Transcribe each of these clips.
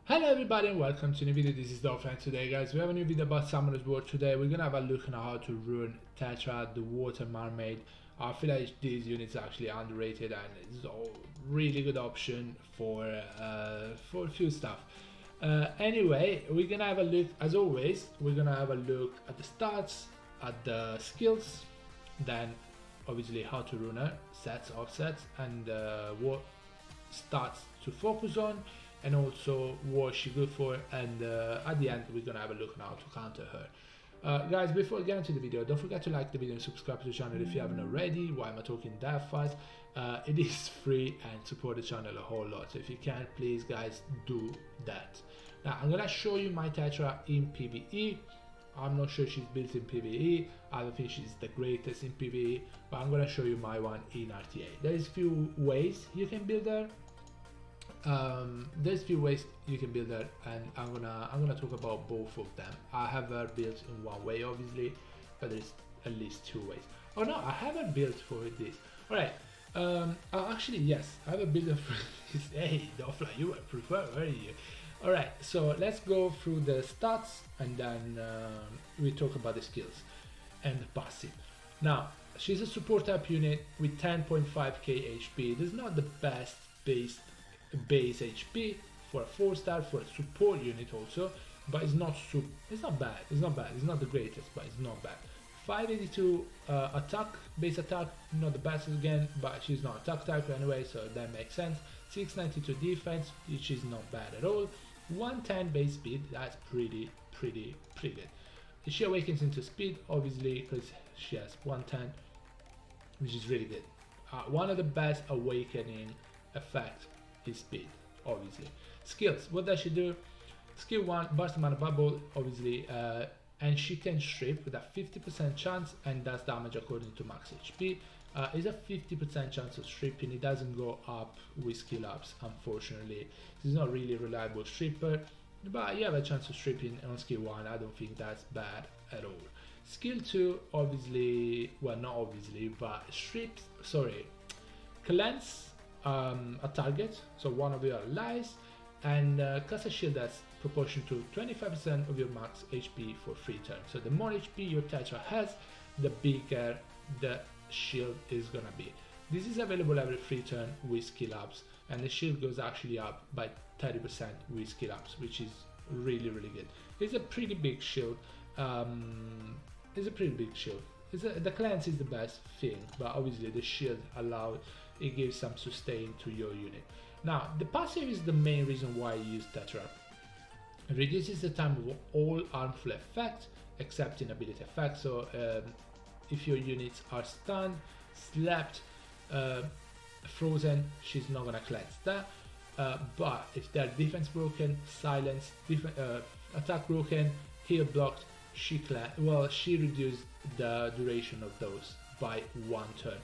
Hello everybody and welcome to a new video. This is Dolphin. Today guys we have a new video about Summoner's War. Today we're gonna have a look on how to Rune Tetra, the water mermaid. I feel like these units are actually underrated and it's a really good option for a few stuff. Anyway, we're gonna have a look, as always, we're gonna have a look at the stats, at the skills, then obviously how to rune her, sets, offsets, and what stats to focus on, and also what she good for, and at the end we're gonna have a look on how to counter her. Guys, before we get into the video, don't forget to like the video and subscribe to the channel if you haven't already. Why am I talking that fast? It is free and support the channel a whole lot, so if you can, please guys do that. Now I'm gonna show you my Tetra in PvE. I'm not sure she's built in PvE, I don't think she's the greatest in PvE, but I'm gonna show you my one in RTA. There's few ways you can build her. There's few ways you can build her, and I'm gonna talk about both of them. I have her built in one way obviously, but there's at least two ways. Oh no, I have her built for this. Alright, actually yes, I have a builder for this. Hey Dofla, you were preferred, were you? Alright, so let's go through the stats and then we talk about the skills and the passive. Now, she's a support type unit with 10.5k HP. This is not the best base HP for a 4-star for a support unit also, but it's not bad. It's not the greatest, but it's not bad. 582 base attack, not the best again, but she's not attack type anyway, so that makes sense. 692 defense, which is not bad at all. 110 base speed, that's pretty good. She awakens into speed obviously because she has 110, which is really good. One of the best awakening effects is speed, obviously. Skills, what does she do? Skill 1, burst mana bubble, obviously, and she can strip with a 50% chance and does damage according to max HP. It's a 50% chance of stripping. It doesn't go up with skill ups, unfortunately. It's not really a reliable stripper, but you have a chance of stripping on skill 1. I don't think that's bad at all. Skill 2, obviously, well, not obviously, but cleanse a target, so one of your allies, and cast a shield that's proportional to 25% of your max HP for free turn. So the more HP your Tetra has, the bigger the shield is gonna be. This is available every free turn with skill ups, and the shield goes actually up by 30% with skill ups, which is really good. It's a pretty big shield. The cleanse is the best thing, but obviously the shield it gives some sustain to your unit. Now the passive is the main reason why I use Tetra. It reduces the time of all harmful effects except inability effects. So if your units are stunned, slapped, frozen, she's not gonna cleanse that. But if they're defense broken, silence, attack broken, heal blocked, she reduced the duration of those by 1 turn.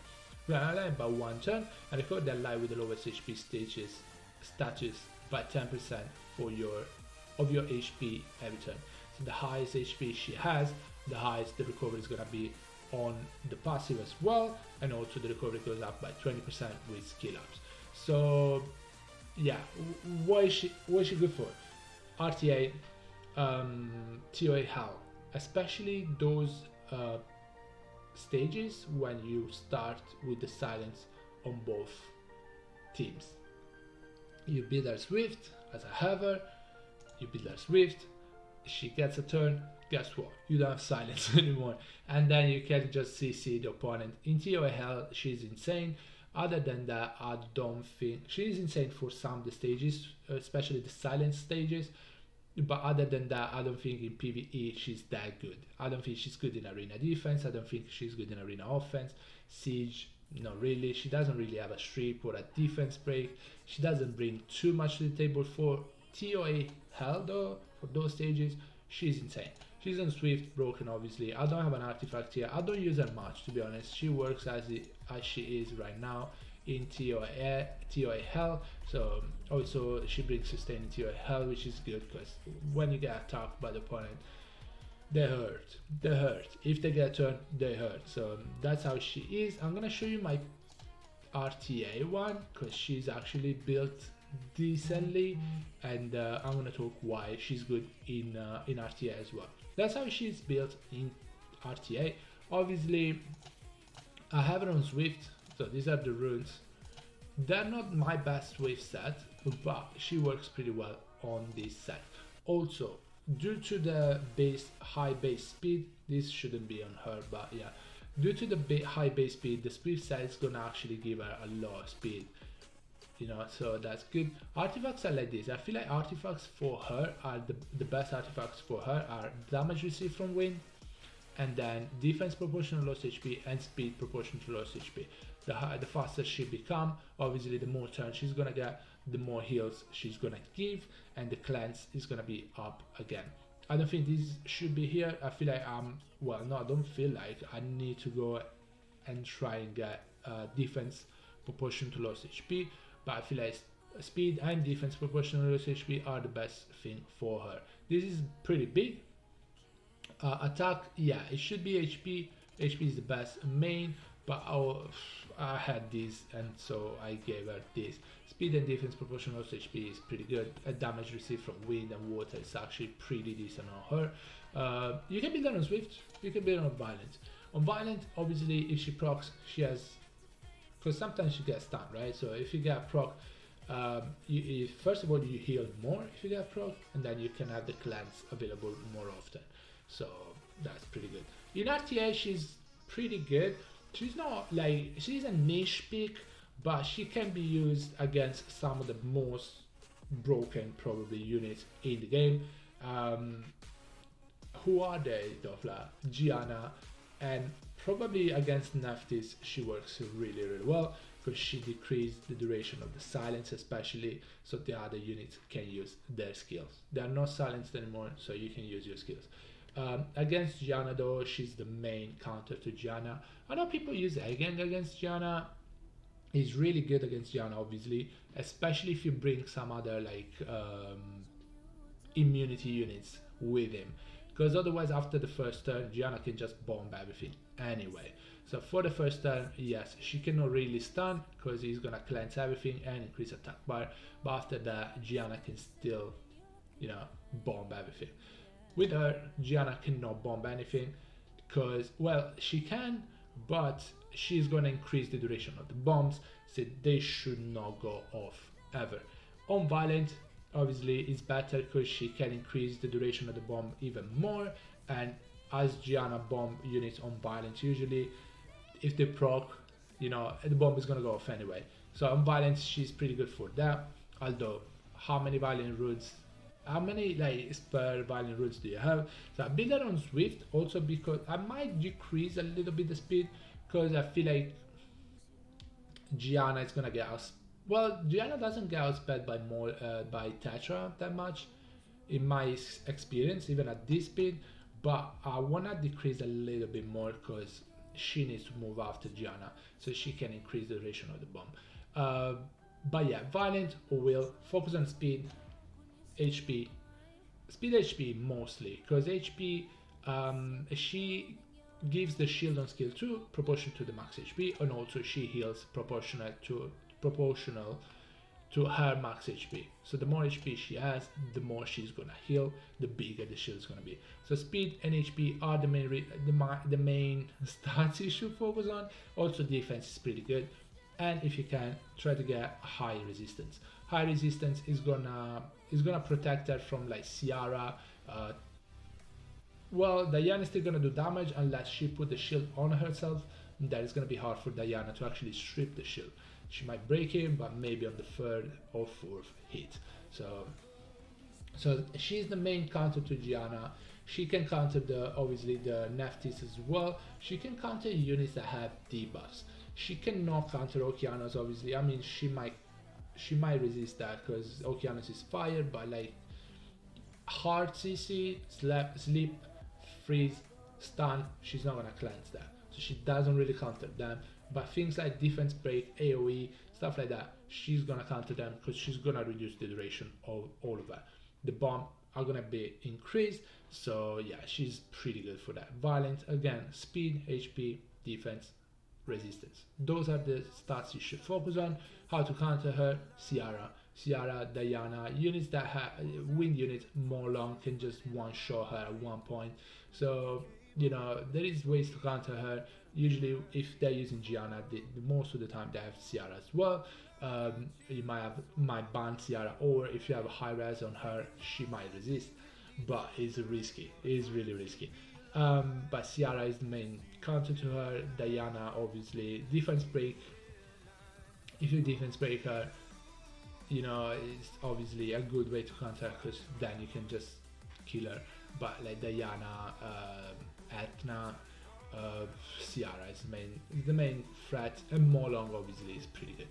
By 1 turn, and record the ally with the lowest HP status by 10% of your HP every turn. So the highest HP she has, the highest the recovery is gonna be on the passive as well, and also the recovery goes up by 20% with skill ups. So yeah, what is she good for? RTA, TOA Hell, especially those stages when you start with the silence on both teams. You build her Swift as a hover, you build her Swift, she gets a turn, guess what? You don't have silence anymore, and then you can just CC the opponent. In TOA Hell, she's insane. Other than that, I don't think she's insane for some of the stages, especially the silence stages. But other than that, I don't think in PvE she's that good. I don't think she's good in arena defense. I don't think she's good in arena offense. Siege, not really. She doesn't really have a strip or a defense break. She doesn't bring too much to the table for TOA Hell though. For those stages, she's insane. She's on Swift, broken obviously. I don't have an artifact here. I don't use her much, to be honest. She works as she is right now in TOA Hell. So also she brings sustain in TOA Hell, which is good because when you get attacked by the opponent, they hurt. If they get a turn, they hurt. So that's how she is. I'm gonna show you my RTA one because she's actually built decently, and I'm gonna talk why she's good in RTA as well. That's how she's built in RTA. Obviously, I have her on Swift, so these are the runes. They're not my best Swift set, but she works pretty well on this set. Also, due to the high base speed, this shouldn't be on her, but yeah, due to the high base speed, the Swift set is gonna actually give her a lot of speed, you know, so that's good. Artifacts are like this. I feel like artifacts for her are the best artifacts for her are damage received from wind, and then defense proportional lost HP and speed proportional to lost HP. The faster she become, obviously the more turns she's gonna get, the more heals she's gonna give, and the cleanse is gonna be up again. I don't think this should be here. I feel like well, no, I don't feel like I need to go and try and get defense proportion to lost HP, but I feel like speed and defense proportional to lost HP are the best thing for her. This is pretty big. Attack, yeah, it should be HP. HP is the best main, but I had this, and so I gave her this. Speed and defense proportional to HP is pretty good. Damage received from wind and water is actually pretty decent on her. You can build her on Swift, you can build her on Violent. On Violent, obviously, if she procs, she has, because sometimes she gets stunned, right? So if you get proc, first of all, you heal more if you get proc, and then you can have the cleanse available more often. So that's pretty good. In RTA, she's pretty good. She's not like, she's a niche pick, but she can be used against some of the most broken probably units in the game. Who are they? Dofla, Gianna, and probably against Neftis she works really well, because she decreased the duration of the silence, especially so the other units can use their skills. They are not silenced anymore, so you can use your skills. Against Gianna though, she's the main counter to Gianna. I know people use Egging against Gianna. It's really good against Gianna, obviously, especially if you bring some other like immunity units with him, because otherwise after the first turn Gianna can just bomb everything anyway. So for the first turn, yes, she cannot really stun because he's gonna cleanse everything and increase attack bar, but after that Gianna can still, you know, bomb everything. With her, Gianna cannot bomb anything because, well, she can, but she's going to increase the duration of the bombs, so they should not go off ever. On Violent, obviously, it's better because she can increase the duration of the bomb even more, and as Gianna bomb units on Violent, usually, if they proc, you know, the bomb is going to go off anyway. So on Violent, she's pretty good for that, although how many Violent runes, how many like spare Violent runes do you have? So I build that on Swift also because I might decrease a little bit the speed, because I feel like Gianna is gonna get us. Well, Gianna doesn't get outsped by by Tetra that much, in my experience, even at this speed. But I wanna decrease a little bit more because she needs to move after Gianna, so she can increase the duration of the bomb. But yeah, Violent will focus on speed, HP, speed HP mostly, because HP she gives the shield on skill 2 proportional to the max HP, and also she heals proportional to her max HP. So the more HP she has, the more she's gonna heal, the bigger the shield is gonna be. So speed and HP are the main stats you should focus on. Also defense is pretty good, and if you can, try to get high resistance. High resistance is gonna protect her from like Ciara. Well, Diana is still gonna do damage unless she put the shield on herself. That is gonna be hard for Diana to actually strip the shield. She might break him, but maybe on the third or fourth hit. So she's the main counter to Gianna. She can counter obviously the Neftis as well. She can counter units that have debuffs. She cannot counter Okeanos, obviously. I mean, she might resist that because Okeanos is fire, but like hard CC, sleep, freeze, stun, she's not gonna cleanse that. So she doesn't really counter them. But things like defense break, AoE, stuff like that, she's gonna counter them because she's gonna reduce the duration of all of that. The bomb are gonna be increased, so yeah, she's pretty good for that. Violent, again, speed, HP, defense, resistance. Those are the stats you should focus on. How to counter her, Ciara, Ciara, Diana, units that have wind units more long can just one-shot her at one point. So you know there is ways to counter her. Usually, if they're using Gianna, most of the time they have Ciara as well. You might ban Ciara, or if you have a high res on her, she might resist, but it's risky. It's really risky. But Ciara is the main counter to her. Diana, obviously, defense break. If you defense break her, you know it's obviously a good way to counter because then you can just kill her. But like Diana, Etna, Ciara is the main threat, and Molong obviously is pretty good.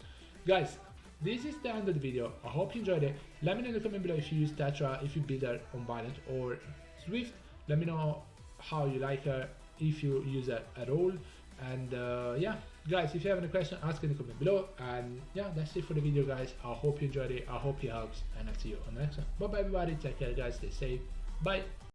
Guys, this is the end of the video. I hope you enjoyed it. Let me know in the comment below if you use Tetra, if you build her on Violent or Swift. Let me know how you like her, if you use her at all. And yeah, guys, if you have any question, ask in the comment below. And yeah, that's it for the video, guys. I hope you enjoyed it. I hope it helps, and I'll see you on the next one. Bye bye everybody, take care guys, stay safe, bye.